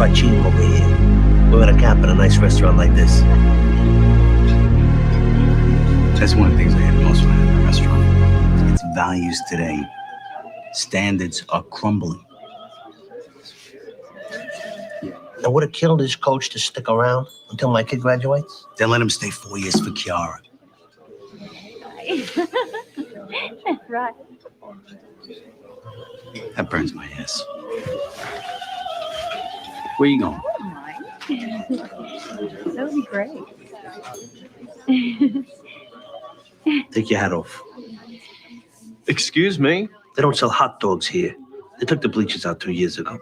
try cheating over here. We're at a camp in a nice restaurant like this. That's one of the things I hate most when I'm in a restaurant. It's values today. Standards are crumbling. I would have killed his coach to stick around until my kid graduates. Then let him stay 4 years for Kiara. Right. That burns my ass. Where you going? Oh my. That would be great. Take your hat off. Excuse me? They don't sell hot dogs here. They took the bleachers out 2 years ago.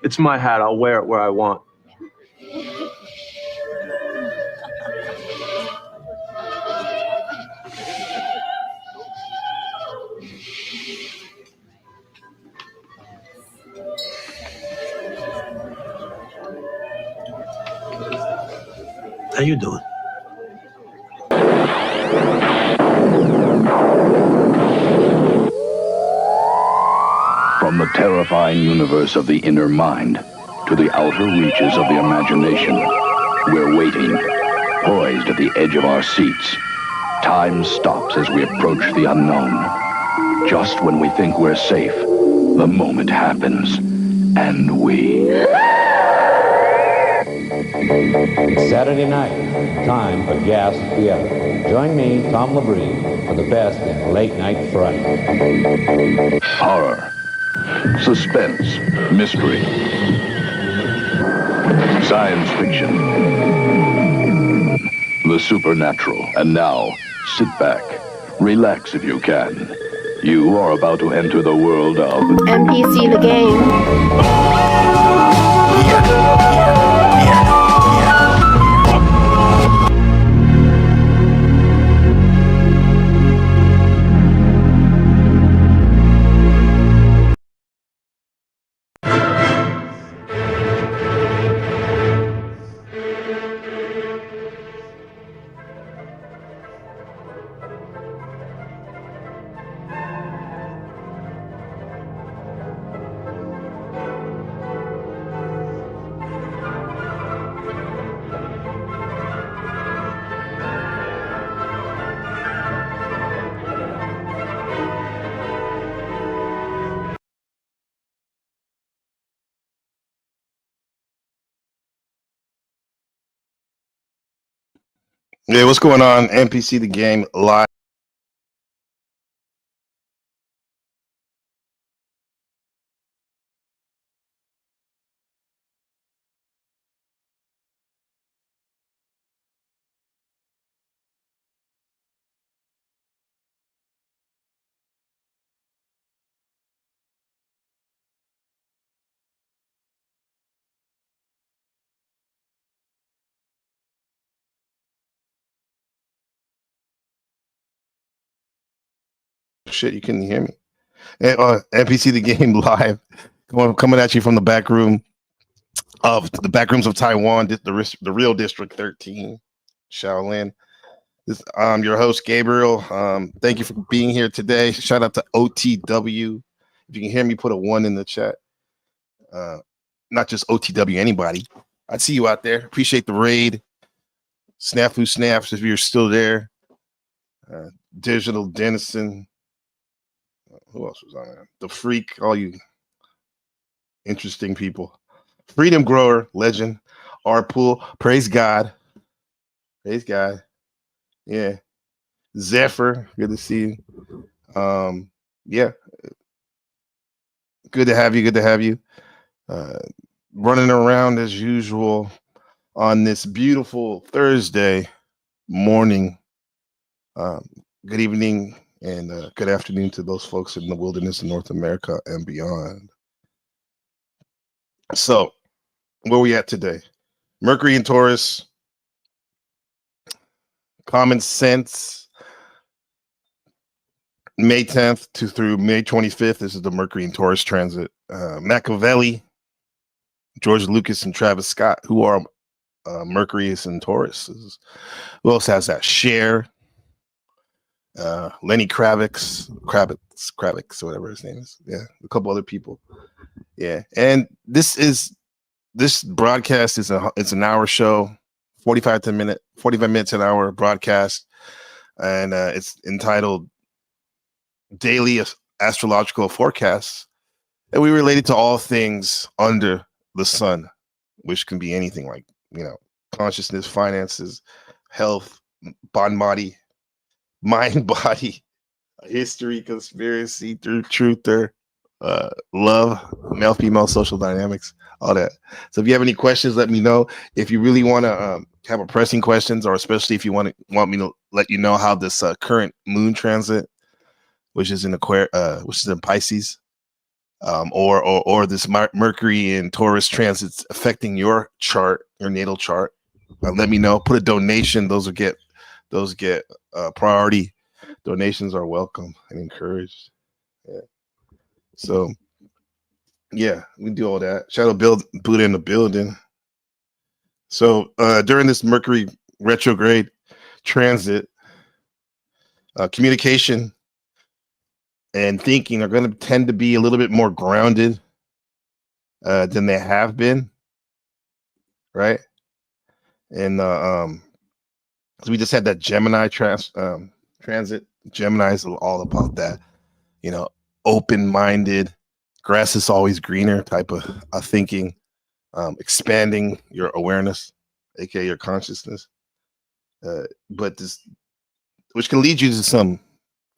It's my hat. I'll wear it where I want. How you doing? From the terrifying universe of the inner mind to the outer reaches of the imagination, we're waiting, poised at the edge of our seats. Time stops as we approach the unknown. Just when we think we're safe, the moment happens, and we... Saturday night, time for Gas Theater. Join me, Tom Labrie, for the best in late night fright. Horror, suspense, mystery, science fiction, the supernatural. And now, sit back, relax if you can. You are about to enter the world of... MPC the game. Yeah, what's going on? NPC the game live. Shit, you couldn't hear me. NPC the game live, coming at you from the back room of the back rooms of Taiwan, the real District 13, Shaolin. I'm your host Gabriel. Thank you for being here today. Shout out to OTW. If you can hear me, put a 1 in the chat. Not just OTW, anybody. I see you out there. Appreciate the raid. Snafu Snaps, if you're still there. Digital Denison. Who else was on there? The Freak, all you interesting people. Freedom Grower, legend. Arpool, praise God. Praise God. Yeah. Zephyr, good to see you. Yeah. Good to have you. Good to have you. Running around as usual on this beautiful Thursday morning. Good evening and good afternoon to those folks in the wilderness of North America and beyond. So, where we at today? Mercury and Taurus. Common sense. May 10th through May 25th. This is the Mercury and Taurus transit. Machiavelli, George Lucas, and Travis Scott, who are Mercury and Taurus. Who else has that? Cher. Lenny Kravitz, whatever his name is. Yeah, a couple other people. Yeah, and this is this broadcast is it's an hour show, 45 minutes an hour broadcast, and it's entitled Daily Astrological Forecasts, and we relate it to all things under the sun, which can be anything like, consciousness, finances, health, body, mind, body, history, conspiracy, truther, love, male, female, social dynamics, all that. So if you have any questions, let me know. If you really want to have a pressing questions, or especially if you want me to let you know how this current moon transit, which is in which is in Pisces, or this Mercury and Taurus transits affecting your chart, your natal chart, let me know. Put a donation. Those get priority. Donations are welcome and encouraged. Yeah. So, yeah, we do all that. Shadow Buddha in the building. So during this Mercury retrograde transit, communication and thinking are going to tend to be a little bit more grounded than they have been, right? And so we just had that Gemini transit. Gemini is all about that, open-minded, grass is always greener type of thinking, expanding your awareness, aka your consciousness, but this, which can lead you to some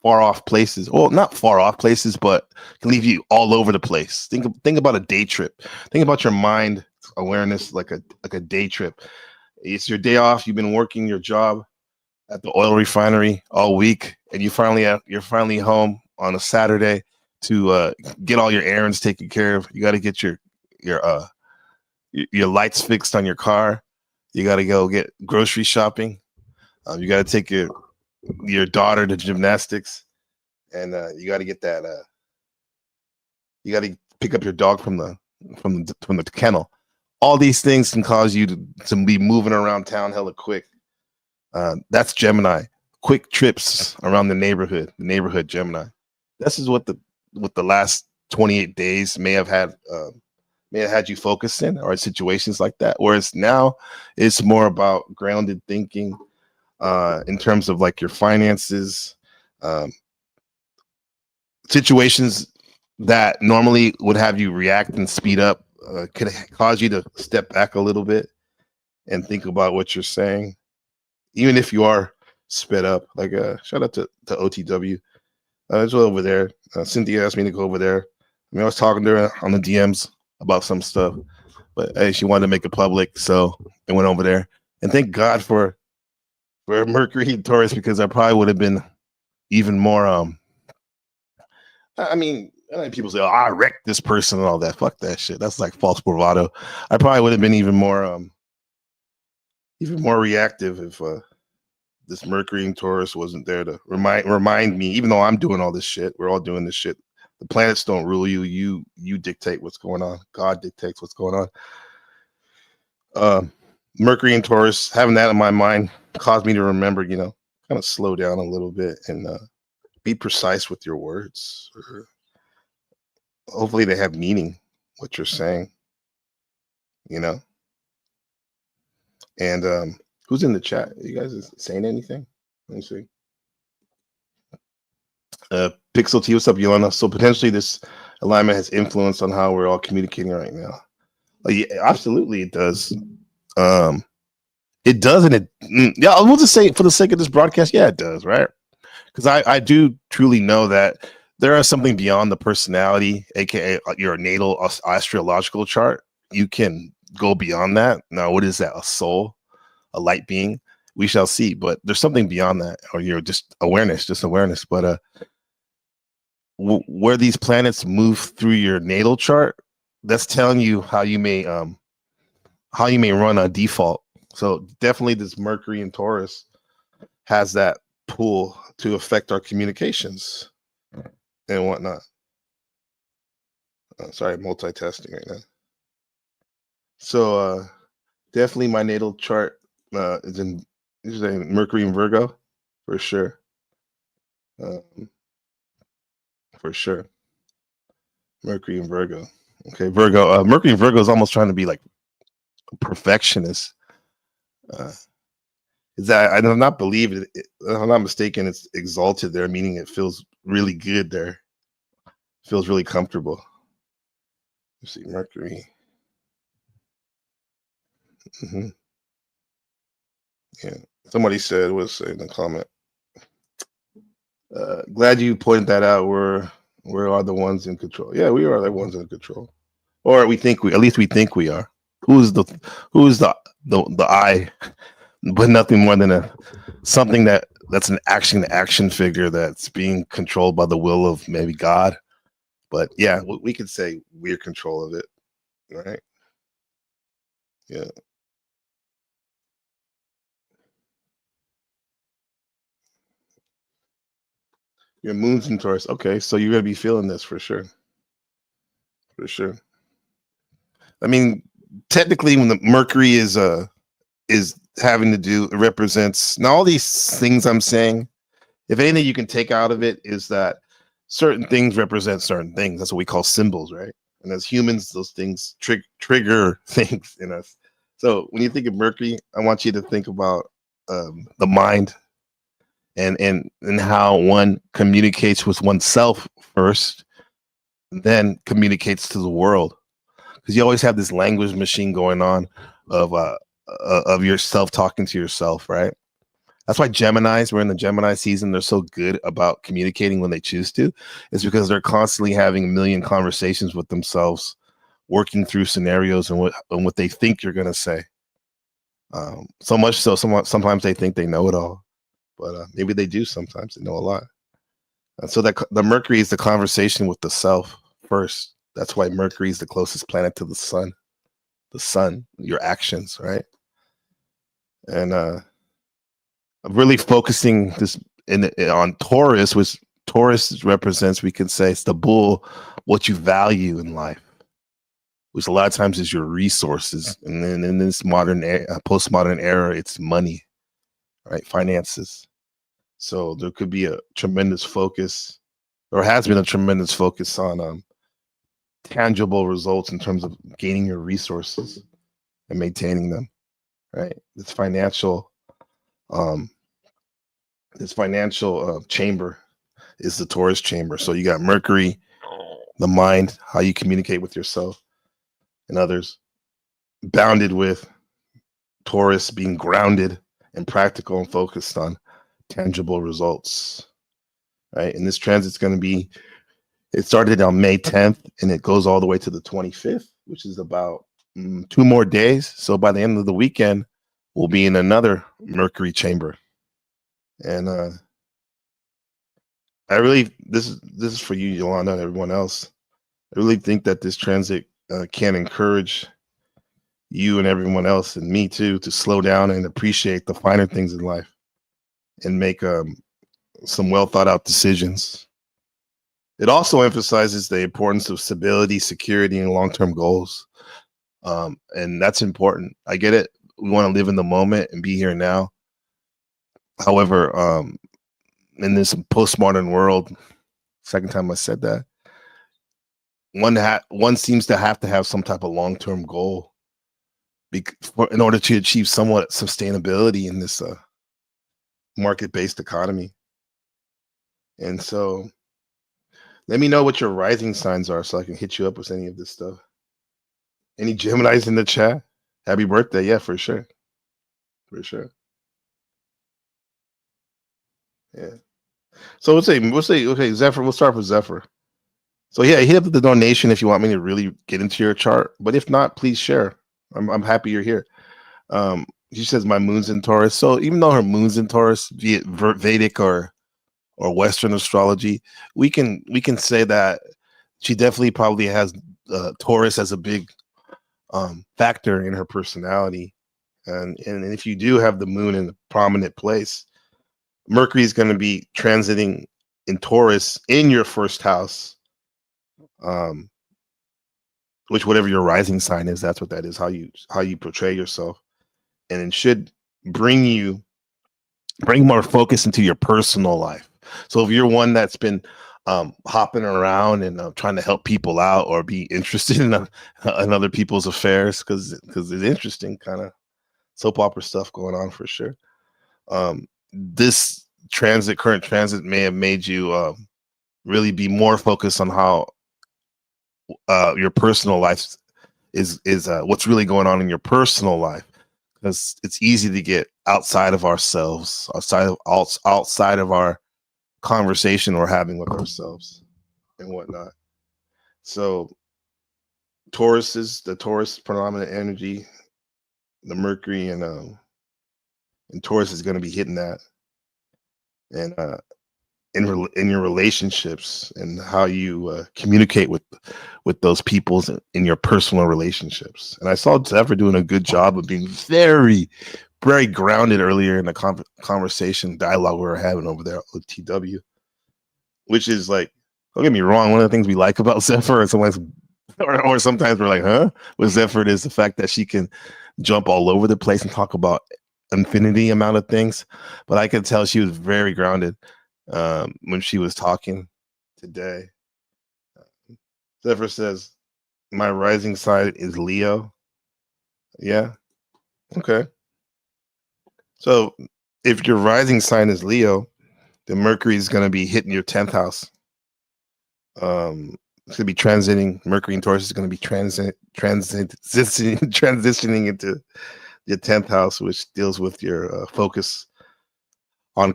far off places. Well, not far off places, but can leave you all over the place. Think about a day trip. Think about your mind awareness like a day trip. It's your day off. You've been working your job at the oil refinery all week, and you're finally home on a Saturday to get all your errands taken care of. You got to get your lights fixed on your car. You got to go get grocery shopping. You got to take your daughter to gymnastics, and you got to get that. You got to pick up your dog from the kennel. All these things can cause you to be moving around town hella quick. That's Gemini. Quick trips around the neighborhood Gemini. This is what the last 28 days may have had you focused in, or situations like that. Whereas now it's more about grounded thinking in terms of like your finances, situations that normally would have you react and speed up could cause you to step back a little bit and think about what you're saying, even if you are sped up. Like shout out to OTW. It's over there. Cynthia asked me to go over there. I was talking to her on the DMs about some stuff, but hey, she wanted to make it public, so I went over there. And thank God for Mercury and Taurus, because I probably would have been even more. I mean, people say, "Oh, I wrecked this person" and all that. Fuck that shit. That's like false bravado. I probably would have been even more reactive if this Mercury and Taurus wasn't there to remind me. Even though I'm doing all this shit, we're all doing this shit. The planets don't rule you. You dictate what's going on. God dictates what's going on. Mercury and Taurus, having that in my mind caused me to remember, kind of slow down a little bit and be precise with your words. Hopefully they have meaning, what you're saying, And who's in the chat? You guys saying anything? Let me see. Pixel T, what's up, Yolanda? So potentially this alignment has influence on how we're all communicating right now. Yeah, absolutely it does. It does, and I will just say, for the sake of this broadcast, yeah, it does, right? Because I do truly know that there is something beyond the personality, aka your natal astrological chart. You can go beyond that. Now, what is that? A soul, a light being? We shall see. But there's something beyond that, or you're just awareness. But where these planets move through your natal chart, that's telling you how you may run a default. So definitely this Mercury and Taurus has that pull to affect our communications and whatnot. Sorry, multitasking right now. So definitely my natal chart is in Mercury and Virgo for sure. For sure. Mercury and Virgo. Okay, Virgo. Mercury and Virgo is almost trying to be like perfectionist. Is that I do not believe it? If I'm not mistaken, it's exalted there, meaning it feels really good there. Feels really comfortable. Let's see, Mercury. hmm Yeah. Somebody said was in the comment. Glad you pointed that out. We are the ones in control. Yeah, we are the ones in control, or we think we. At least we think we are. Who's the I? But nothing more than something that's an action figure that's being controlled by the will of maybe God. But yeah, we could say we're control of it, right? Yeah. Your moon's in Taurus. Okay, so you're gonna be feeling this for sure. For sure. I mean, technically, when the Mercury is having to do, it represents now all these things I'm saying. If anything you can take out of it is that certain things represent certain things. That's what we call symbols, right? And as humans, those things trigger things in us. So when you think of Mercury, I want you to think about the mind and how one communicates with oneself first, then communicates to the world. Because you always have this language machine going on of yourself talking to yourself, right? That's why Geminis, we're in the Gemini season, they're so good about communicating when they choose to. It's because they're constantly having a million conversations with themselves, working through scenarios and what they think you're going to say. So much so, sometimes they think they know it all, but maybe they do. Sometimes they know a lot. And so that the Mercury is the conversation with the self first. That's why Mercury is the closest planet to the sun. The sun, your actions, right? And I'm really focusing this on Taurus, which Taurus represents, we can say, it's the bull, what you value in life, which a lot of times is your resources. And then in this postmodern era, it's money, right? Finances. So there could be a tremendous focus, or has been a tremendous focus on tangible results in terms of gaining your resources and maintaining them, right? This financial chamber is the Taurus chamber. So you got Mercury, the mind, how you communicate with yourself and others, bounded with Taurus being grounded and practical and focused on tangible results, right? And this transit's going to be, it started on May 10th and it goes all the way to the 25th, which is about 2 more days. So by the end of the weekend, we'll be in another Mercury chamber. And I really, this is for you, Yolanda, and everyone else. I really think that this transit can encourage you and everyone else, and me too, to slow down and appreciate the finer things in life and make some well thought out decisions. It also emphasizes the importance of stability, security, and long-term goals. And that's important. I get it. We want to live in the moment and be here now. However, in this postmodern world, second time I said that, one seems to have some type of long-term goal in order to achieve somewhat sustainability in this market-based economy. And so let me know what your rising signs are so I can hit you up with any of this stuff. Any Geminis in the chat? Happy birthday. Yeah, for sure. For sure. Yeah. So we'll say, okay, Zephyr, we'll start with Zephyr. So yeah, hit up the donation if you want me to really get into your chart. But if not, please share. I'm happy you're here. She says my moon's in Taurus. So even though her moon's in Taurus, be it Vedic or Western astrology, we can say that she definitely probably has Taurus as a big factor in her personality. And if you do have the moon in a prominent place, Mercury is going to be transiting in Taurus in your first house, which whatever your rising sign is, that's what that is, how you portray yourself. And it should bring more focus into your personal life. So if you're one that's been hopping around and trying to help people out or be interested in other people's affairs because it's interesting kind of soap opera stuff going on for sure. This current transit may have made you really be more focused on how your personal life is what's really going on in your personal life, because it's easy to get outside of ourselves, outside of our conversation we're having with ourselves and whatnot. So the Taurus predominant energy, the Mercury and Taurus is going to be hitting that, and in your relationships and how you communicate with those people in your personal relationships. And I saw Zephyr doing a good job of being very, very grounded earlier in the conversation dialogue we were having over there at TW, which is like, don't get me wrong, one of the things we like about Zephyr, and sometimes or sometimes we're like, huh? With Zephyr is the fact that she can jump all over the place and talk about infinity amount of things. But I could tell she was very grounded when she was talking today. Zephyr says, my rising sign is Leo. Yeah. Okay. So if your rising sign is Leo, then Mercury is going to be hitting your 10th house. It's going to be transiting. Mercury and Taurus is going to be transitioning into your 10th house, which deals with your focus on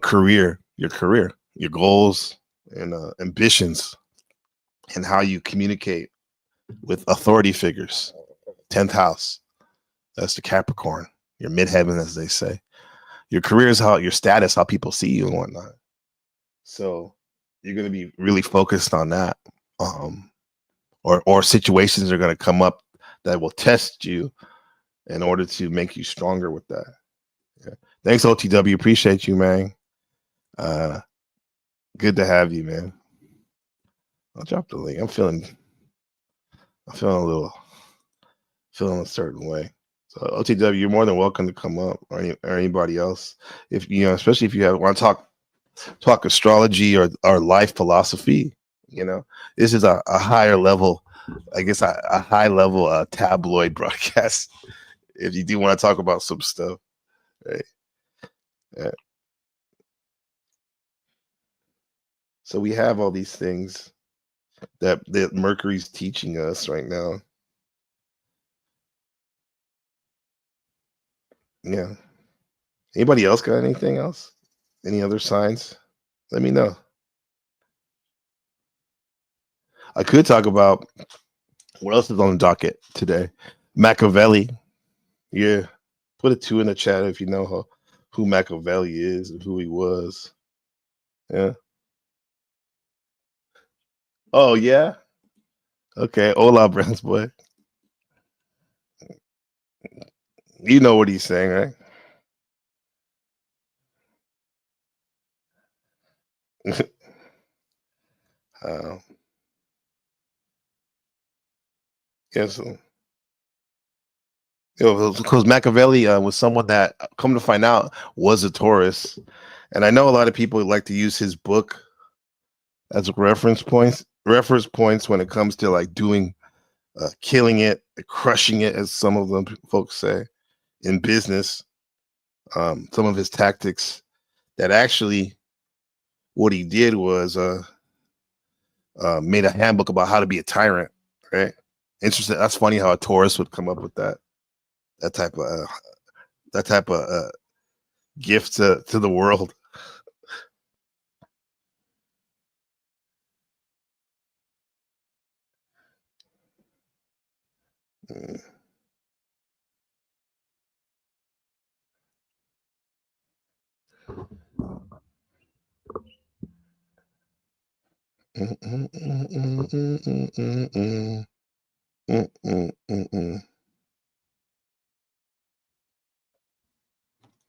your career, your goals and ambitions, and how you communicate with authority figures. 10th house, that's the Capricorn, your midheaven, as they say. Your career is your status, how people see you and whatnot. So you're going to be really focused on that. Or situations are going to come up that will test you in order to make you stronger with that. Yeah. Thanks, OTW. Appreciate you, man. Good to have you, man. I'll drop the link. I'm feeling a certain way. So OTW, you're more than welcome to come up, or anybody else. If especially if you want to talk astrology or life philosophy, this is a higher level, I guess a high level tabloid broadcast. If you do want to talk about some stuff, right? Yeah. So we have all these things that Mercury's teaching us right now. Yeah. Anybody else got anything else? Any other signs? Let me know. I could talk about what else is on the docket today. Machiavelli. Yeah. Put a 2 in the chat if you know who Machiavelli is and who he was. Yeah. Oh, yeah? Okay. Hola, Browns boy. You know what he's saying, right? Yeah, so because Machiavelli was someone that, come to find out, was a Taurus, and I know a lot of people like to use his book as reference points when it comes to like doing, killing it, crushing it, as some of them folks say, in business. Some of his tactics that actually what he did was made a handbook about how to be a tyrant, right? Interesting. That's funny how a Taurus would come up with that type of gift to the world.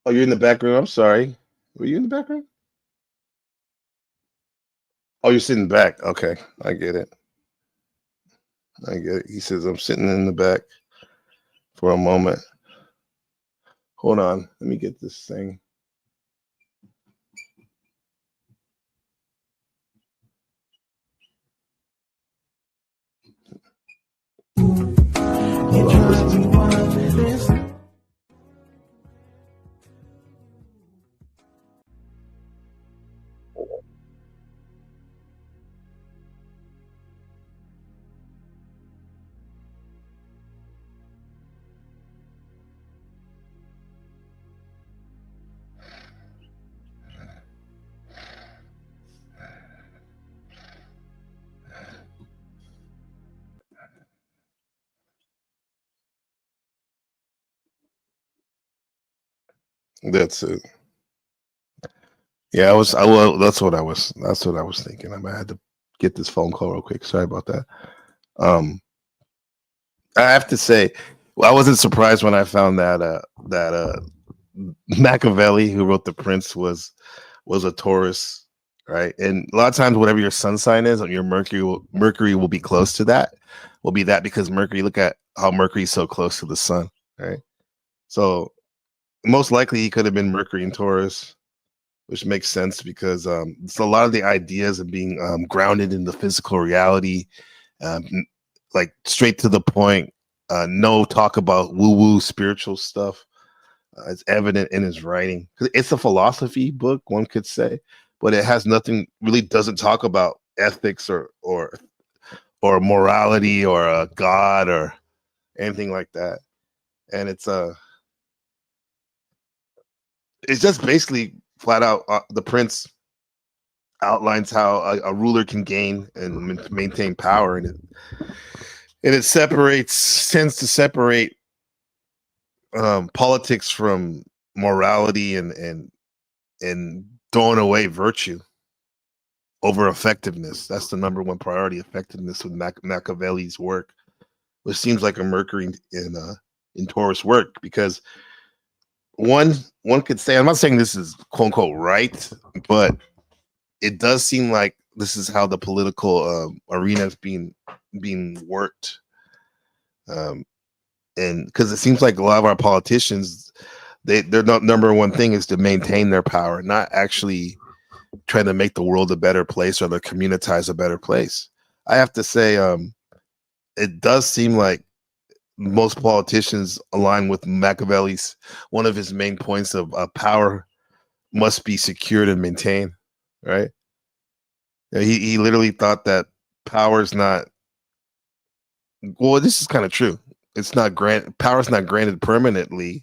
Oh, you're in the background. I'm sorry. Were you in the background? Oh, you're sitting back. Okay, I get it. He says I'm sitting in the back for a moment. Hold on. Let me get this thing. That's it. Yeah, well, that's what I was thinking. I had to get this phone call real quick. Sorry about that. I have to say, I wasn't surprised when I found that Machiavelli, who wrote The Prince, was a Taurus, right? And a lot of times, whatever your sun sign is, your Mercury will be close to that. Will be that because Mercury. Look at how Mercury is so close to the sun, right? So most likely he could have been Mercury in Taurus, which makes sense because it's a lot of the ideas of being grounded in the physical reality, um, like straight to the point. No talk about woo-woo spiritual stuff. It's evident in his writing. It's a philosophy book, one could say, but it has nothing. Really, doesn't talk about ethics or morality or a god or anything like that. And it's just basically flat out the Prince outlines how a ruler can gain and maintain power, and it tends to separate politics from morality and throwing away virtue over effectiveness. That's the number one priority: effectiveness with Machiavelli's work, which seems like a Mercury in Taurus work, because one could say, I'm not saying this is quote unquote right, but it does seem like this is how the political arena is being worked. And because it seems like a lot of our politicians, their number one thing is to maintain their power, not actually trying to make the world a better place or to communitize a better place. I have to say, it does seem like most politicians align with Machiavelli's, one of his main points of power must be secured and maintained, right? He literally thought that power is not, well, this is kind of true. It's not power is not granted permanently,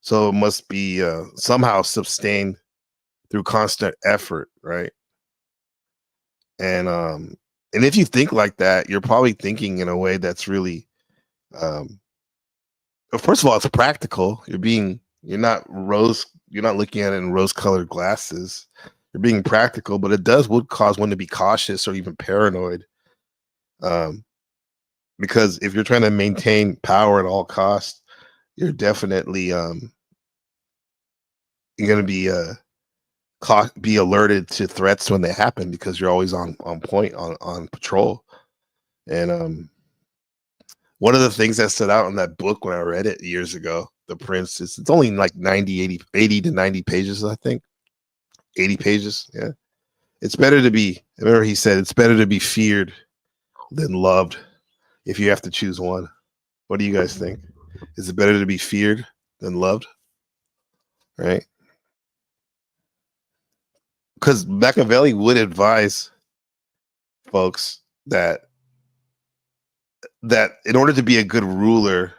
so it must be somehow sustained through constant effort, right? And if you think like that, you're probably thinking in a way that's really, first of all, it's practical. You're not looking at it in rose-colored glasses. You're being practical, but would cause one to be cautious or even paranoid. Because if you're trying to maintain power at all costs, you're definitely you're going to be alerted to threats when they happen, because you're always on point, on patrol. And one of the things that stood out in that book when I read it years ago, The Prince, it's only like 80 to 90 pages, I think. 80 pages, yeah. It's better to be, remember he said, it's better to be feared than loved if you have to choose one. What do you guys think? Is it better to be feared than loved? Right? Because Machiavelli would advise folks that in order to be a good ruler,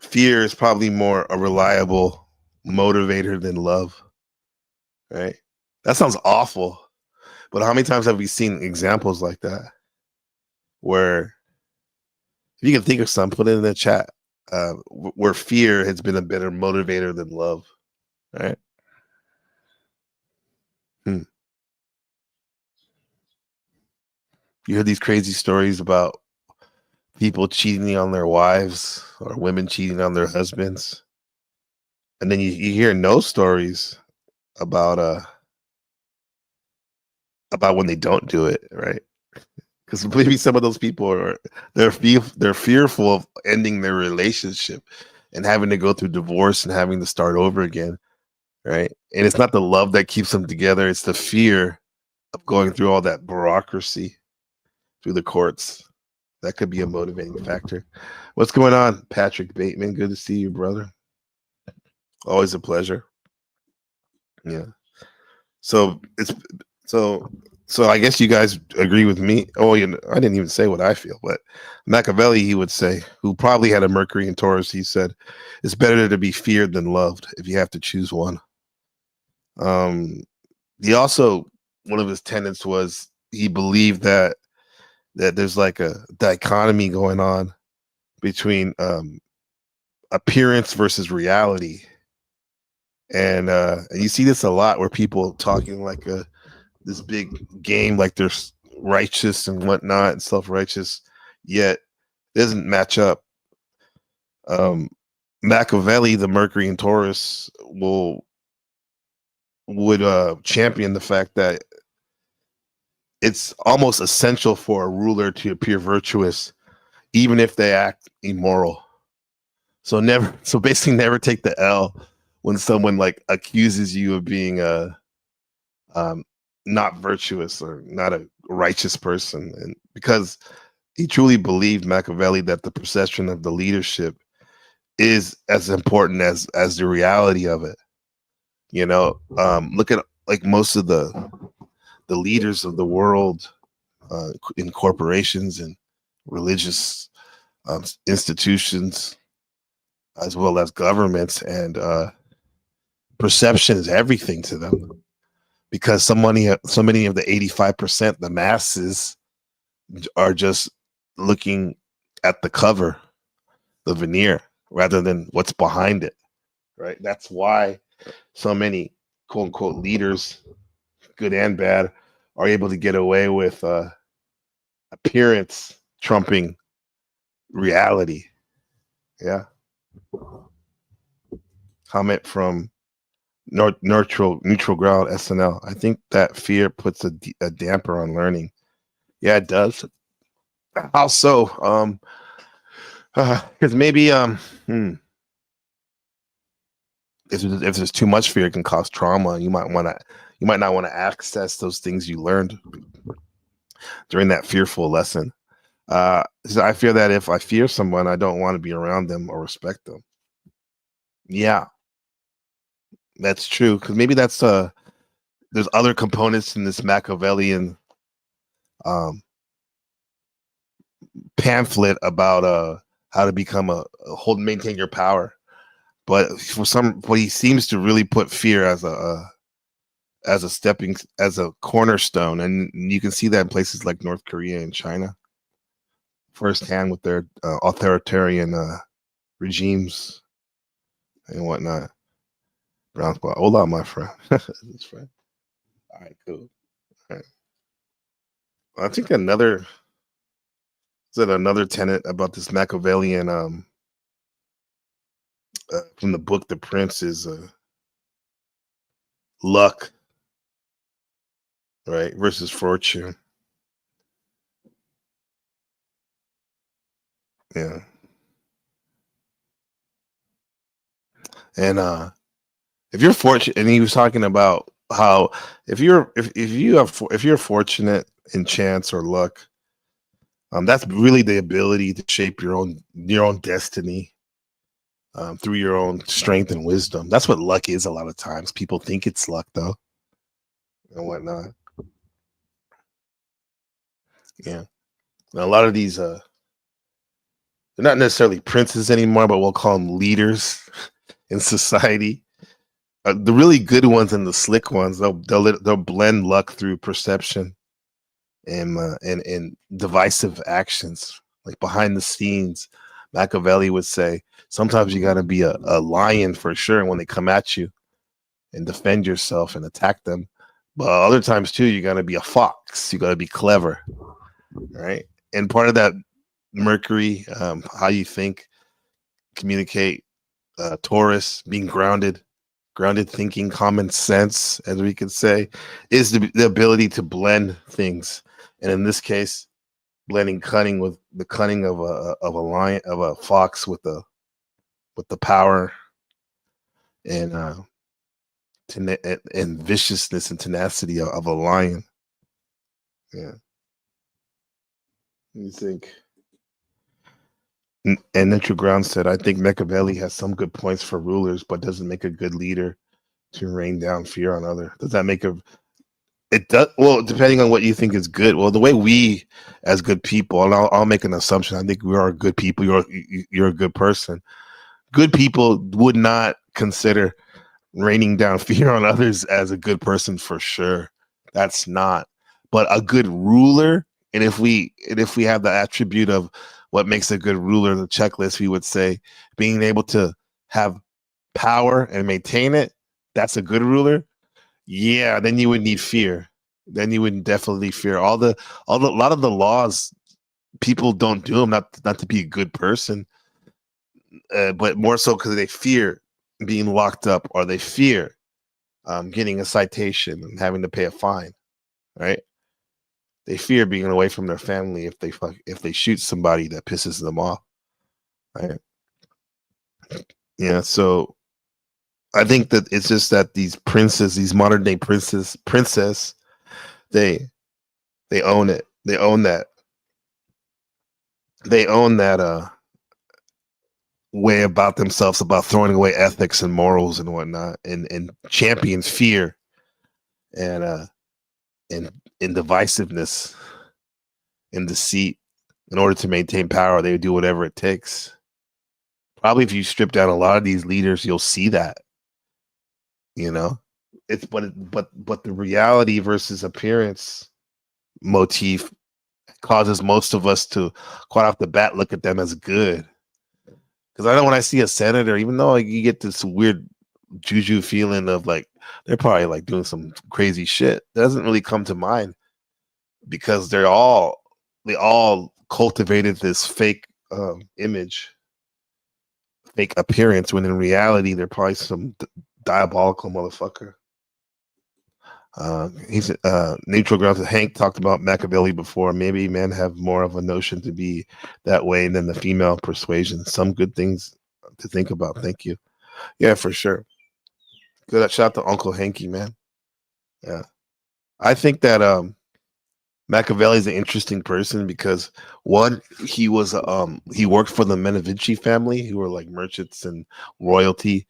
fear is probably more a reliable motivator than love. Right? That sounds awful, but how many times have we seen examples like that? Where, if you can think of some, put it in the chat. Where fear has been a better motivator than love, right? You hear these crazy stories about people cheating on their wives or women cheating on their husbands, and then you hear no stories about when they don't do it, right? Because maybe some of those people they're fearful of ending their relationship and having to go through divorce and having to start over again, right? And it's not the love that keeps them together; it's the fear of going through all that bureaucracy through the courts. That could be a motivating factor. What's going on, Patrick Bateman? Good to see you, brother. Always a pleasure. Yeah. So it's so so I guess you guys agree with me. Oh, I didn't even say what I feel, but Machiavelli, he would say, who probably had a Mercury in Taurus, he said, it's better to be feared than loved if you have to choose one. He also, one of his tenets was he believed that there's like a dichotomy going on between appearance versus reality. And you see this a lot where people talking like this big game, like they're righteous and whatnot and self-righteous, yet doesn't match up. Machiavelli, the Mercury and Taurus, would champion the fact that it's almost essential for a ruler to appear virtuous, even if they act immoral. So basically never take the L when someone like accuses you of being not virtuous or not a righteous person. And because he truly believed, Machiavelli, that the perception of the leadership is as important as the reality of it. Look at like most of the leaders of the world in corporations and religious institutions, as well as governments, and perception is everything to them, because so many of the 85%, the masses, are just looking at the cover, the veneer, rather than what's behind it. Right? That's why so many quote unquote leaders, good and bad, are able to get away with appearance trumping reality. Yeah. Comment from neutral ground SNL. I think that fear puts a damper on learning. Yeah, it does. How so? Because maybe if there's too much fear, it can cause trauma. You might not want to access those things you learned during that fearful lesson. So I fear that if I fear someone, I don't want to be around them or respect them. Yeah, that's true. Because maybe that's there's other components in this Machiavellian pamphlet about how to become maintain your power. But what he seems to really put fear as a cornerstone, and you can see that in places like North Korea and China firsthand with their authoritarian regimes and whatnot. Brown spot. Hola, my friend. That's friend. All right, cool. All right. I think another tenet about this Machiavellian from the book The Prince is luck, right, versus fortune. Yeah. And if you're fortunate, and he was talking about how if you're fortunate in chance or luck, that's really the ability to shape your own destiny through your own strength and wisdom. That's what luck is. A lot of times, people think it's luck though, and whatnot. Yeah, now, a lot of these they're not necessarily princes anymore, but we'll call them leaders in society. The really good ones and the slick ones, they'll blend luck through perception and divisive actions, like behind the scenes. Machiavelli would say sometimes you got to be a lion for sure when they come at you and defend yourself and attack them, but other times too you got to be a fox. You got to be clever, right? And part of that Mercury, how you think, communicate, Taurus, being grounded thinking, common sense, as we could say, is the ability to blend things. And in this case, blending cunning with the cunning of a lion, of a fox with the power and and viciousness and tenacity of a lion. Yeah. You think And Neutral Ground said, I think Machiavelli has some good points for rulers, but doesn't make a good leader to rain down fear on others. Does that make a it does well depending on what you think is good. Well, the way we as good people, and I'll make an assumption. I think we are good people. You're a good person. Good people would not consider raining down fear on others as a good person for sure. That's not. But a good ruler, and if we have the attribute of what makes a good ruler, the checklist, we would say being able to have power and maintain it, that's a good ruler. Yeah, then you would need fear. Then you would definitely fear a lot of the laws. People don't do them not to be a good person, but more so because they fear being locked up, or they fear getting a citation and having to pay a fine. Right? They fear being away from their family if they shoot somebody that pisses them off. Right? Yeah. So I think that it's just that these modern day princess, they own it. They own that. They own that way about themselves, about throwing away ethics and morals and whatnot, and champions fear and divisiveness and deceit in order to maintain power. They would do whatever it takes. Probably if you strip down a lot of these leaders, you'll see that. It's but the reality versus appearance motif causes most of us to quite off the bat look at them as good. Because I know when I see a senator, even though you get this weird juju feeling of like they're probably like doing some crazy shit, that doesn't really come to mind because they all cultivated this fake image, fake appearance, when in reality they're probably some diabolical motherfucker. He's Neutral Ground. Hank talked about Machiavelli before. Maybe men have more of a notion to be that way than the female persuasion. Some good things to think about. Thank you. Yeah, for sure. Good. Shout out to Uncle Hanky, man. Yeah, I think that Machiavelli is an interesting person because one, he worked for the Medici family, who were like merchants and royalty,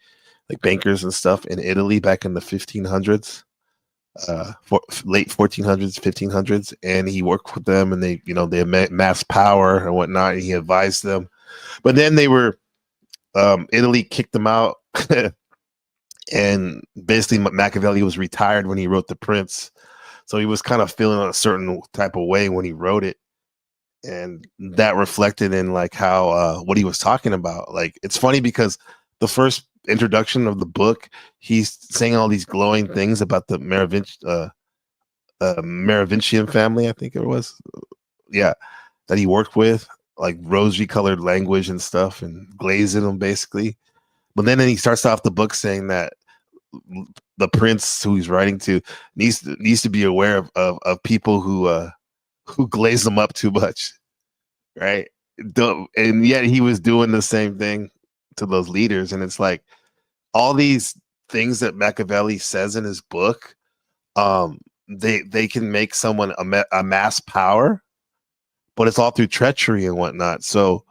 like bankers and stuff in Italy back in the 1500s. Late 1400s, 1500s, and he worked with them, and they amassed power and whatnot, and he advised them. But then they were Italy kicked them out, and basically Machiavelli was retired when he wrote The Prince, so he was kind of feeling a certain type of way when he wrote it, and that reflected in like how what he was talking about. Like, it's funny because the first introduction of the book, he's saying all these glowing things about the Merovingian family, I think it was, yeah, that he worked with, like rosy colored language and stuff, and glazing them basically. But then he starts off the book saying that the prince who he's writing to needs to be aware of people who glaze them up too much, right? And yet he was doing the same thing to those leaders, and it's like all these things that Machiavelli says in his book, they can make someone amass power, but it's all through treachery and whatnot. So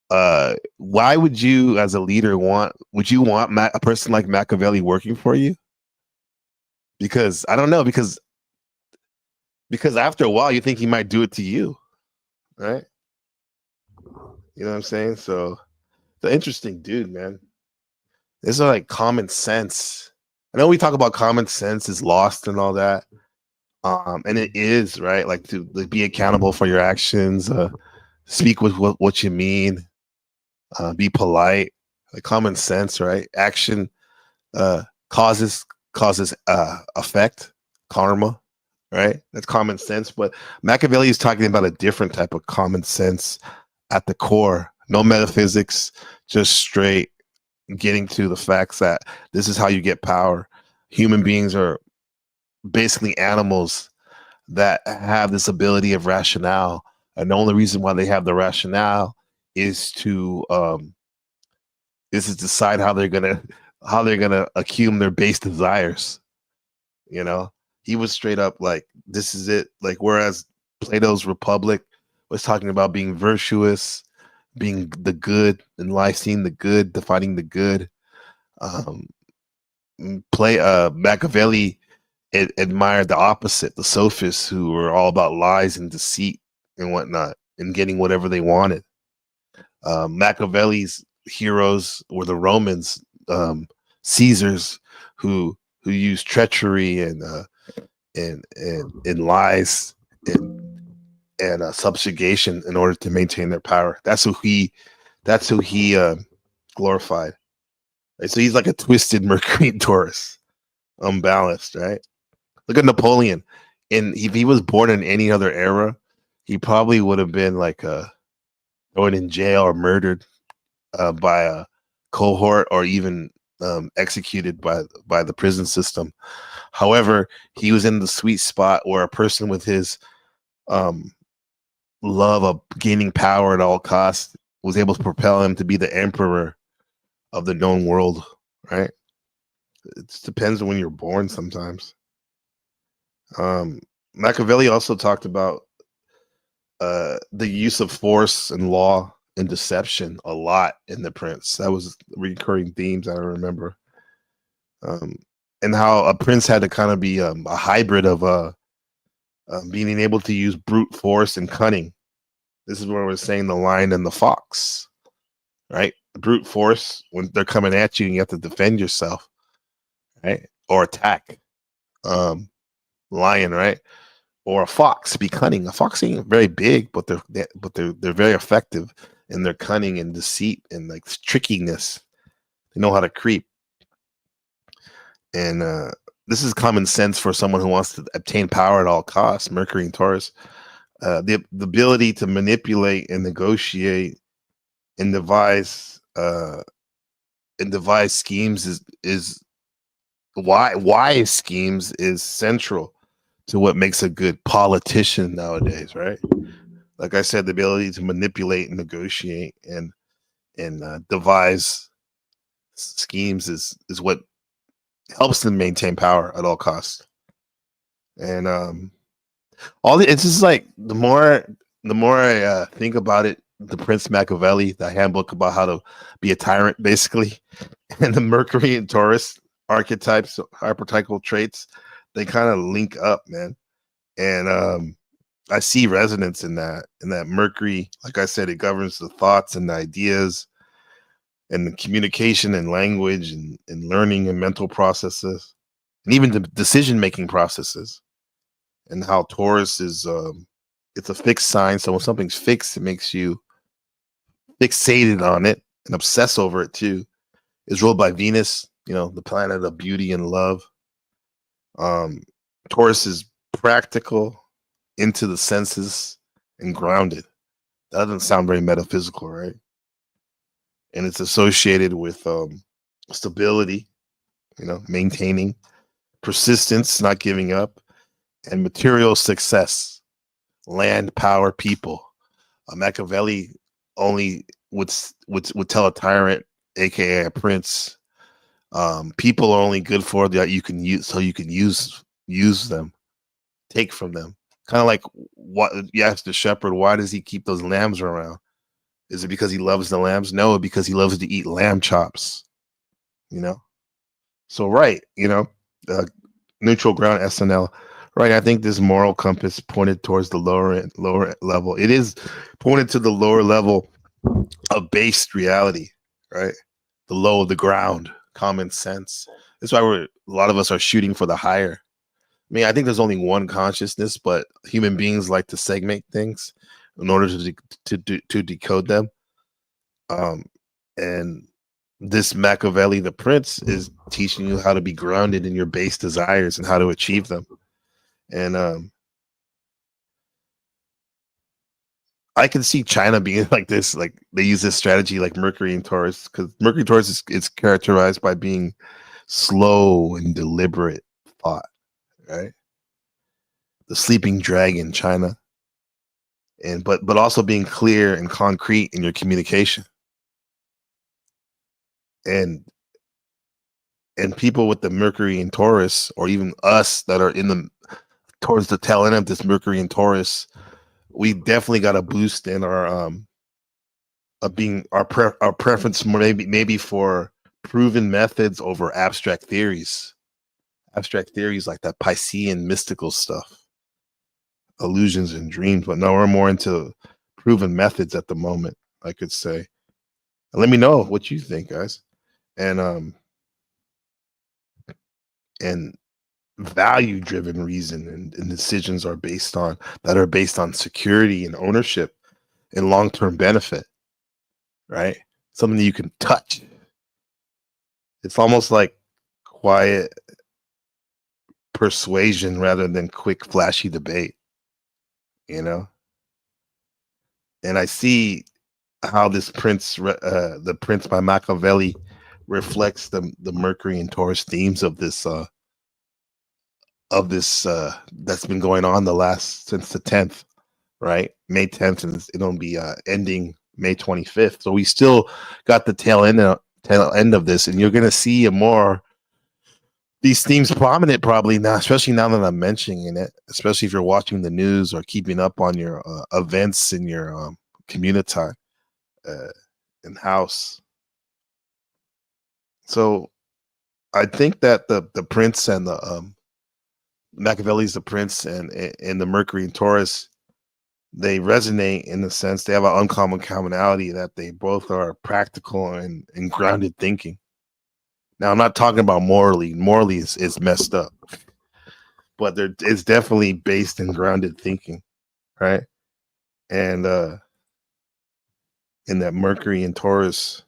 why would you, as a leader, want a person like Machiavelli working for you? Because I don't know, because after a while you think he might do it to you, right? You know what I'm saying? So the interesting dude, man. This is like common sense. I know we talk about common sense is lost and all that. And it is, right? Like to be accountable for your actions, speak with what you mean, be polite, like common sense, right? Action causes effect, karma, right? That's common sense. But Machiavelli is talking about a different type of common sense at the core. No metaphysics, just straight getting to the facts that this is how you get power. Human beings are basically animals that have this ability of rationale, and the only reason why they have the rationale is to decide how they're gonna accumulate their base desires. He was straight up like, this is it. Like, whereas Plato's Republic was talking about being virtuous, being the good in life, seeing the good, defining the good. Um, Machiavelli admired the opposite, the sophists who were all about lies and deceit and whatnot, and getting whatever they wanted. Machiavelli's heroes were the Romans, Caesars, who used treachery and lies and subjugation in order to maintain their power. That's who he glorified. Right? So he's like a twisted Mercury and Taurus, unbalanced, right? Look at Napoleon. And if he was born in any other era, he probably would have been like thrown in jail or murdered by a cohort, or even executed by the prison system. However, he was in the sweet spot where a person with his love of gaining power at all costs was able to propel him to be the emperor of the known world, right? It just depends on when you're born sometimes. Machiavelli also talked about the use of force and law and deception a lot in The Prince. That was recurring themes I remember. And how a prince had to kind of be a hybrid of being able to use brute force and cunning. This is where we're saying the lion and the fox, right? Brute force, when they're coming at you and you have to defend yourself, right? Or attack. Lion, right? Or a fox, be cunning. A fox ain't very big, but they're very effective in their cunning and deceit and like trickiness. They know how to creep. And this is common sense for someone who wants to obtain power at all costs. Mercury and Taurus, the ability to manipulate and negotiate and devise schemes is wise schemes is central to what makes a good politician nowadays, right? Like I said, the ability to manipulate and negotiate and devise schemes is what helps them maintain power at all costs. And it's just like the more I think about it, the Prince Machiavelli, the handbook about how to be a tyrant, basically, and the Mercury and Taurus archetypes, archetypal traits, they kind of link up, man. And I see resonance in that. And that Mercury, like I said, it governs the thoughts and the ideas and the communication and language and learning and mental processes, and even the decision-making processes. And how Taurus is, it's a fixed sign. So when something's fixed, it makes you fixated on it and obsess over it too. It's ruled by Venus, the planet of beauty and love. Taurus is practical, into the senses, and grounded. That doesn't sound very metaphysical, right? And it's associated with stability, maintaining, persistence, not giving up, and material success, land, power, people. Machiavelli only would tell a tyrant, aka a prince, people are only good for that you can use, so you can use them, take from them. Kind of like what you asked the shepherd, why does he keep those lambs around? Is it because he loves the lambs? No, because he loves to eat lamb chops. So right, neutral ground SNL. Right, I think this moral compass pointed towards the lower level. It is pointed to the lower level of based reality, right? The low of the ground, common sense. That's why a lot of us are shooting for the higher. I mean, I think there's only one consciousness, but human beings like to segment things in order to decode them. And this Machiavelli, the Prince, is teaching you how to be grounded in your base desires and how to achieve them. And I can see China being like this, like they use this strategy like Mercury and Taurus, because Mercury and Taurus is characterized by being slow and deliberate thought, right? The sleeping dragon, China. But also being clear and concrete in your communication. And people with the Mercury and Taurus, or even us that are towards the tail end of this Mercury and Taurus, we definitely got a boost in our being our preference maybe for proven methods over abstract theories like that Piscean mystical stuff, illusions and dreams. But no, we're more into proven methods at the moment, I could say. Let me know what you think, guys. And value driven reason and decisions are based on security and ownership and long-term benefit, right? Something that you can touch. It's almost like quiet persuasion rather than quick flashy debate, you know. And I see how this Prince the Prince by Machiavelli reflects the Mercury and Taurus themes of this that's been going on since the 10th, right? May 10th, and it'll be ending May 25th. So we still got the tail end of this, and you're gonna see these themes prominent probably now, especially now that I'm mentioning it, especially if you're watching the news or keeping up on your events in your community and house. So I think that the Prince and the Machiavelli's the Prince and the Mercury and Taurus, they resonate in the sense they have an uncommon commonality that they both are practical and grounded thinking. Now, I'm not talking about morally. Morally is messed up, but it's definitely based in grounded thinking, right? And in that Mercury and Taurus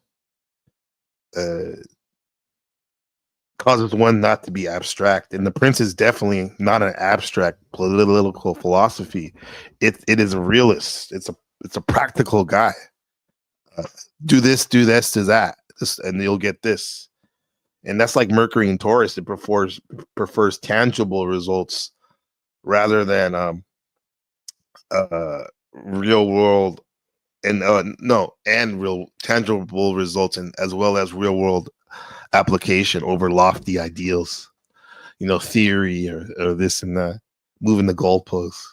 causes one not to be abstract, and the Prince is definitely not an abstract political philosophy. It is a realist. It's a practical guy. Do this, do that, and you'll get this. And that's like Mercury and Taurus. It prefers tangible results rather than real world and real tangible results, and as well as real world application over lofty ideals, theory or this and that, moving the goalposts.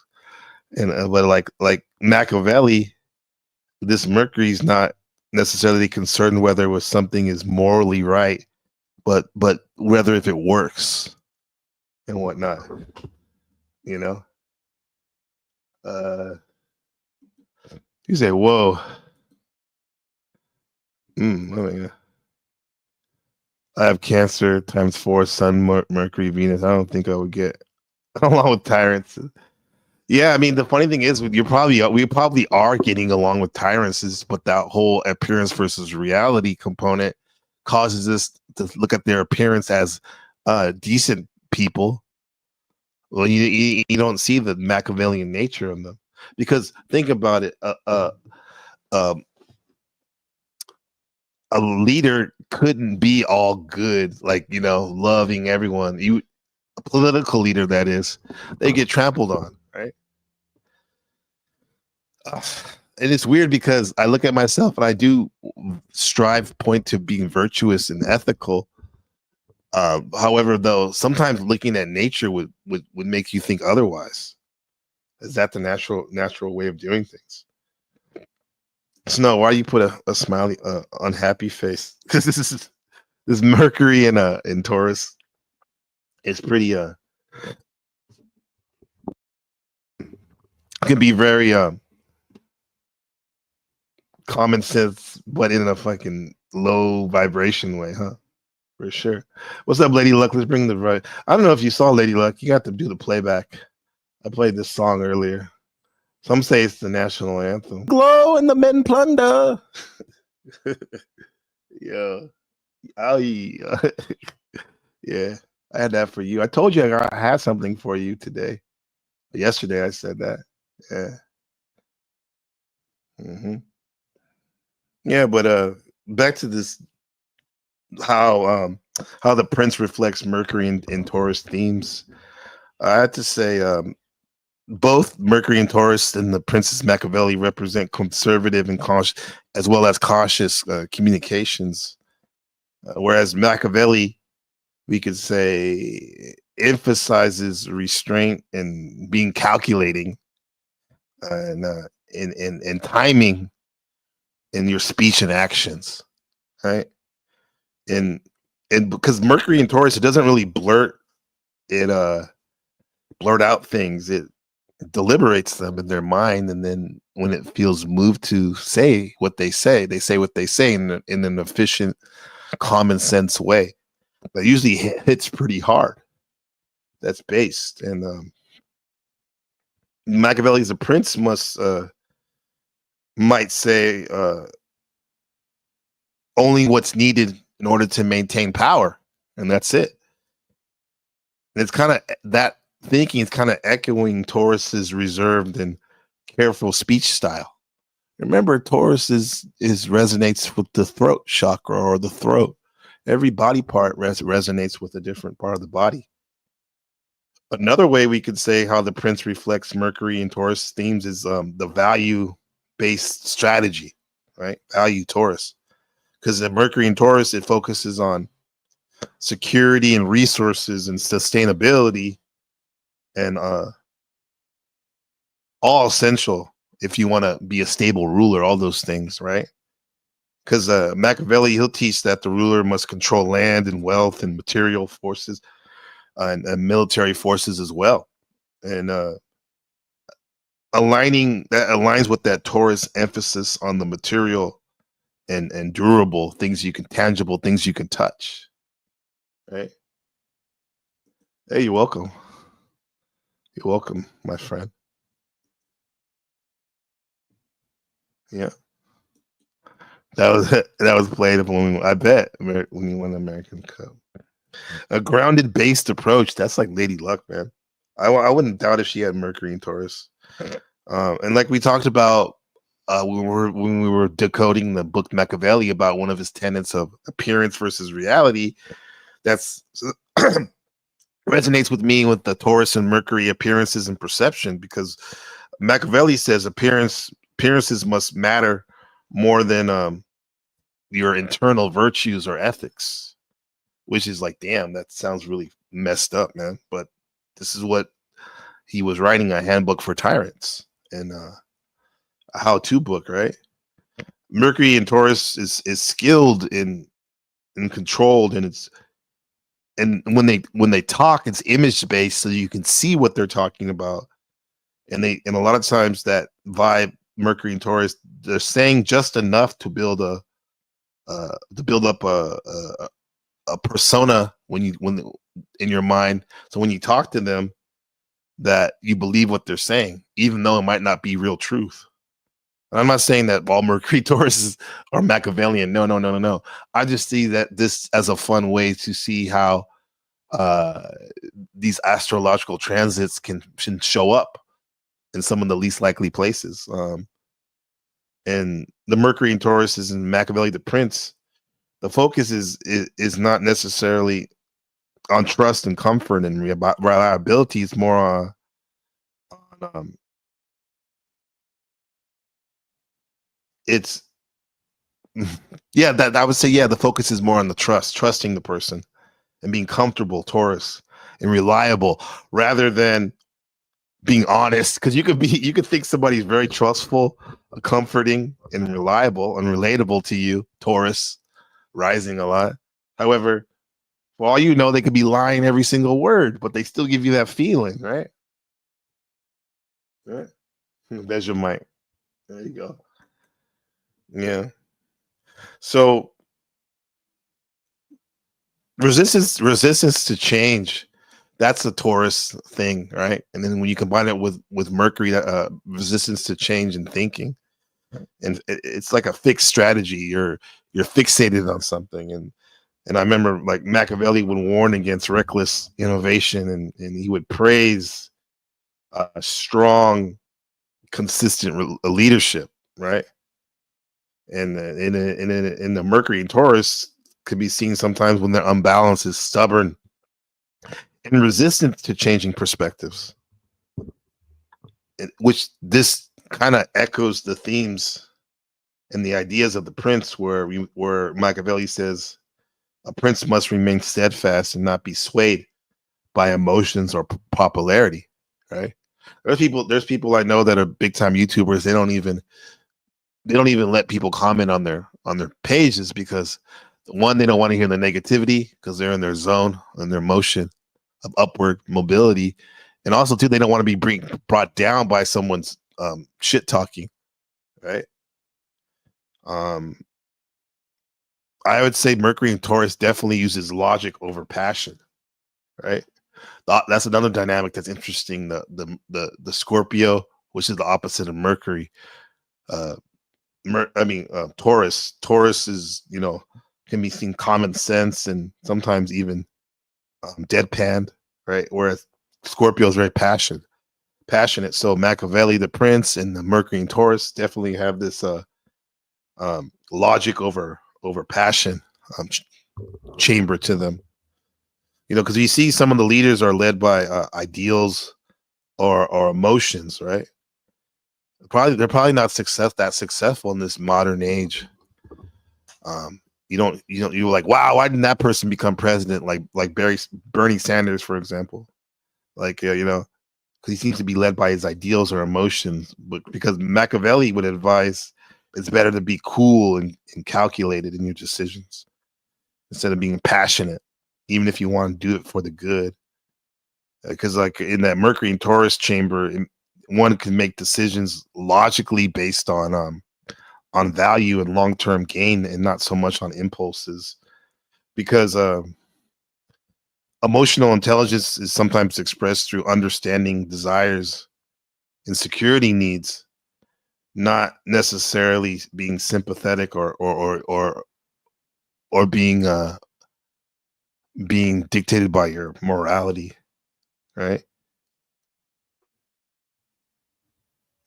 And but like Machiavelli, this Mercury's not necessarily concerned whether something is morally right, but whether if it works and whatnot, you say, whoa. I have Cancer ×4, Sun, Mercury, Venus. I don't think I would get along with tyrants. Yeah, I mean, the funny thing is, we probably are getting along with tyrants, but that whole appearance versus reality component causes us to look at their appearance as decent people. Well, you don't see the Machiavellian nature of them, because think about it. A leader couldn't be all good, like, loving everyone. A political leader, that is, they get trampled on, right? And it's weird because I look at myself and I do point to being virtuous and ethical. However, though, sometimes looking at nature would make you think otherwise. Is that the natural way of doing things? Snow, why you put a smiley, unhappy face? Because this Mercury in Taurus is pretty can be very common sense, but in a fucking low vibration way, huh? For sure. What's up, Lady Luck? Let's bring the right. I don't know if you saw Lady Luck. You got to do the playback. I played this song earlier. Some say it's the national anthem. Glow and the men plunder. Yo. Yeah. I had that for you. I told you I had something for you today. Yesterday I said that. Yeah. Yeah, but back to this, how the Prince reflects Mercury and Taurus themes. I have to say, both Mercury and Taurus and the Princess Machiavelli represent conservative and cautious, as well as cautious communications. Whereas Machiavelli, we could say, emphasizes restraint and being calculating and timing in your speech and actions, right? And because Mercury and Taurus, it doesn't really blurt out things. It deliberates them in their mind, and then when it feels moved to say what they say what they say in an efficient, common sense way that usually hits pretty hard. That's based. And Machiavelli as a prince might say only what's needed in order to maintain power, and that's it. And it's kind of that thinking is kind of echoing Taurus's reserved and careful speech style. Remember, Taurus resonates with the throat chakra, or the throat. Every body part resonates with a different part of the body. Another way we could say how the prince reflects Mercury and Taurus themes is the value-based strategy, right? Value Taurus. Because the Mercury and Taurus, it focuses on security and resources and sustainability, and all essential if you want to be a stable ruler, all those things, right? Because Machiavelli, he'll teach that the ruler must control land and wealth and material forces and military forces as well. And aligns with that Taurus emphasis on the material and durable things tangible things you can touch, right? Hey, you're welcome. You're welcome, my friend. Yeah, that was played when I bet when you won the American Cup. A grounded based approach. That's like Lady Luck, man. I wouldn't doubt if she had Mercury and Taurus. And like we talked about when we were decoding the book Machiavelli about one of his tenets of appearance versus reality, that's resonates with me with the Taurus and Mercury appearances and perception, because Machiavelli says appearances must matter more than your internal virtues or ethics, which is like, damn, that sounds really messed up, man. But this is what he was writing, a handbook for tyrants, and a how-to book, right? Mercury and Taurus is skilled in controlled, and when they talk, it's image based, so you can see what they're talking about. And a lot of times that vibe, Mercury and Taurus, they're saying just enough to build up a persona when in your mind. So when you talk to them, that you believe what they're saying, even though it might not be real truth. And I'm not saying that all Mercury Tauruses are Machiavellian. No. I just see that this as a fun way to see how these astrological transits can show up in some of the least likely places. And the Mercury and Taurus is in Machiavelli the Prince. The focus is not necessarily on trust and comfort and reliability. It's more on it's yeah, that I would say, yeah, the focus is more on the trusting the person and being comfortable, Taurus, and reliable, rather than being honest. Because you could think somebody's very trustful, comforting, and reliable and relatable to you, Taurus, rising a lot. However, for all you know, they could be lying every single word, but they still give you that feeling, right? Right. There's your mic. There you go. Yeah. So resistance to change, that's a Taurus thing, right? And then when you combine it with Mercury, resistance to change and thinking, and it's like a fixed strategy. You're fixated on something, and I remember like Machiavelli would warn against reckless innovation, and he would praise strong, consistent leadership, right? And in the Mercury and Taurus could be seen sometimes when their unbalance is stubborn and resistant to changing perspectives, which this kind of echoes the themes and the ideas of the prince, where Machiavelli says a prince must remain steadfast and not be swayed by emotions or popularity, right? There's people I know that are big time YouTubers. They don't even they don't even let people comment on their pages because one, they don't want to hear the negativity because they're in their zone and their motion of upward mobility, and also too, they don't want to be brought down by someone's shit talking, right? I would say Mercury and Taurus definitely uses logic over passion, right? That's another dynamic that's interesting. The Scorpio, which is the opposite of Mercury. Taurus. Taurus is, can be seen common sense and sometimes even deadpanned, right? Whereas Scorpio is very passionate. So Machiavelli, the Prince, and the Mercury and Taurus definitely have this logic over passion chamber to them. Because you see some of the leaders are led by ideals or emotions, right? They're probably not that successful in this modern age. You're like, wow, why didn't that person become president? Like Bernie Sanders, for example. Because he seems to be led by his ideals or emotions. But because Machiavelli would advise, it's better to be cool and calculated in your decisions instead of being passionate, even if you want to do it for the good. Because like in that Mercury and Taurus chamber, one can make decisions logically based on value and long-term gain and not so much on impulses. Because emotional intelligence is sometimes expressed through understanding desires and security needs, not necessarily being sympathetic or being dictated by your morality, right?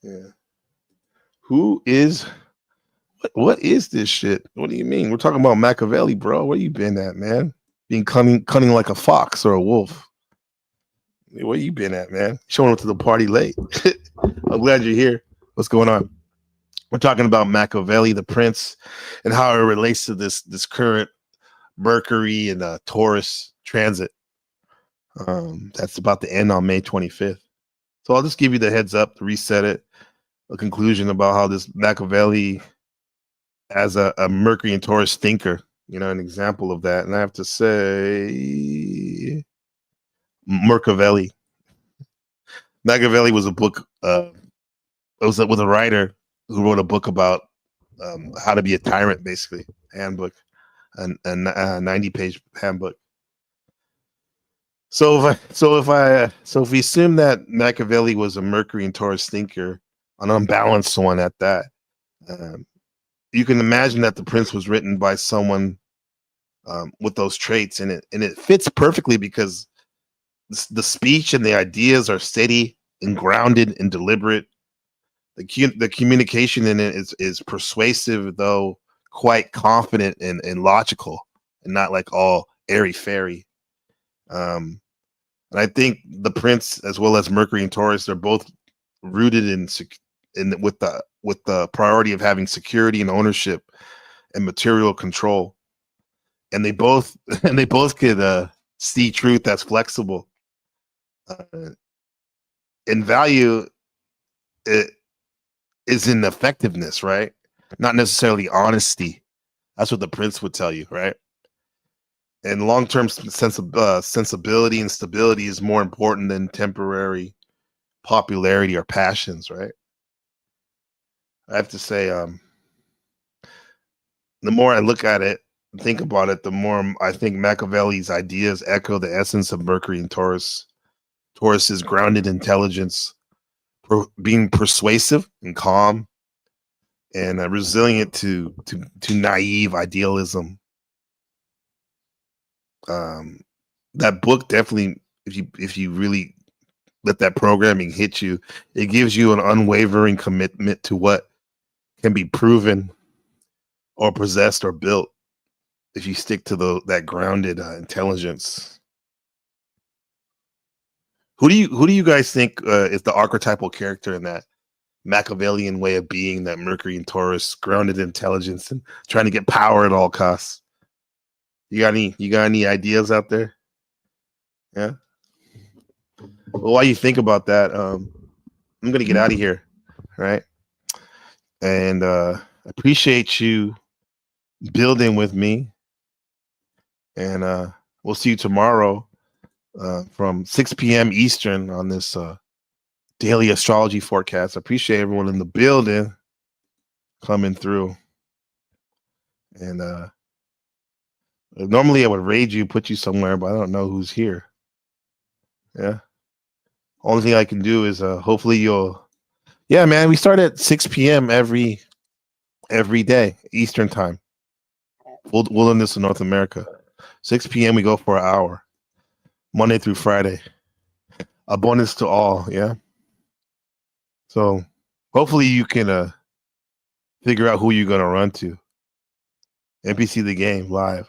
Yeah. What is this shit? What do you mean? We're talking about Machiavelli, bro. Where you been at, man? Being cunning like a fox or a wolf. Where you been at, man? Showing up to the party late. I'm glad you're here. What's going on? We're talking about Machiavelli, the Prince, and how it relates to this current Mercury and Taurus transit. That's about to end on May 25th. So I'll just give you the heads up to reset it, a conclusion about how this Machiavelli as a Mercury and Taurus thinker, an example of that. And I have to say Machiavelli was a book, it was with a writer who wrote a book about how to be a tyrant, basically, handbook, a 90-page handbook. So if we assume that Machiavelli was a Mercury and Taurus thinker, an unbalanced one at that, you can imagine that the Prince was written by someone with those traits, and it fits perfectly because the speech and the ideas are steady and grounded and deliberate. The communication in it is persuasive, though quite confident and logical, and not like all airy fairy. And I think the Prince, as well as Mercury and Taurus, they're both rooted with the priority of having security and ownership and material control. And they both could see truth that's flexible. And value it is in effectiveness, right? Not necessarily honesty. That's what the Prince would tell you, right? And long-term sensibility and stability is more important than temporary popularity or passions, right? I have to say, the more I look at it, think about it, the more I think Machiavelli's ideas echo the essence of Mercury and Taurus. Taurus is grounded intelligence, being persuasive and calm, and resilient to naive idealism. That book definitely, if you really let that programming hit you, it gives you an unwavering commitment to what can be proven or possessed or built if you stick to that grounded intelligence. Who do you guys think is the archetypal character in that Machiavellian way of being, that Mercury and Taurus grounded intelligence and trying to get power at all costs? You got any ideas out there? Yeah. Well, while you think about that, I'm gonna get out of here, right? And appreciate you building with me. And we'll see you tomorrow from 6 p.m. Eastern on this daily astrology forecast. I appreciate everyone in the building coming through. And normally I would raid you, put you somewhere, but I don't know who's here. Yeah. Only thing I can do is hopefully you'll. Yeah, man, we start at 6 p.m. every day, Eastern time. Wilderness in North America. 6 p.m. we go for an hour, Monday through Friday. Abundance to all, yeah. So hopefully you can figure out who you're gonna run to. NPC the game live.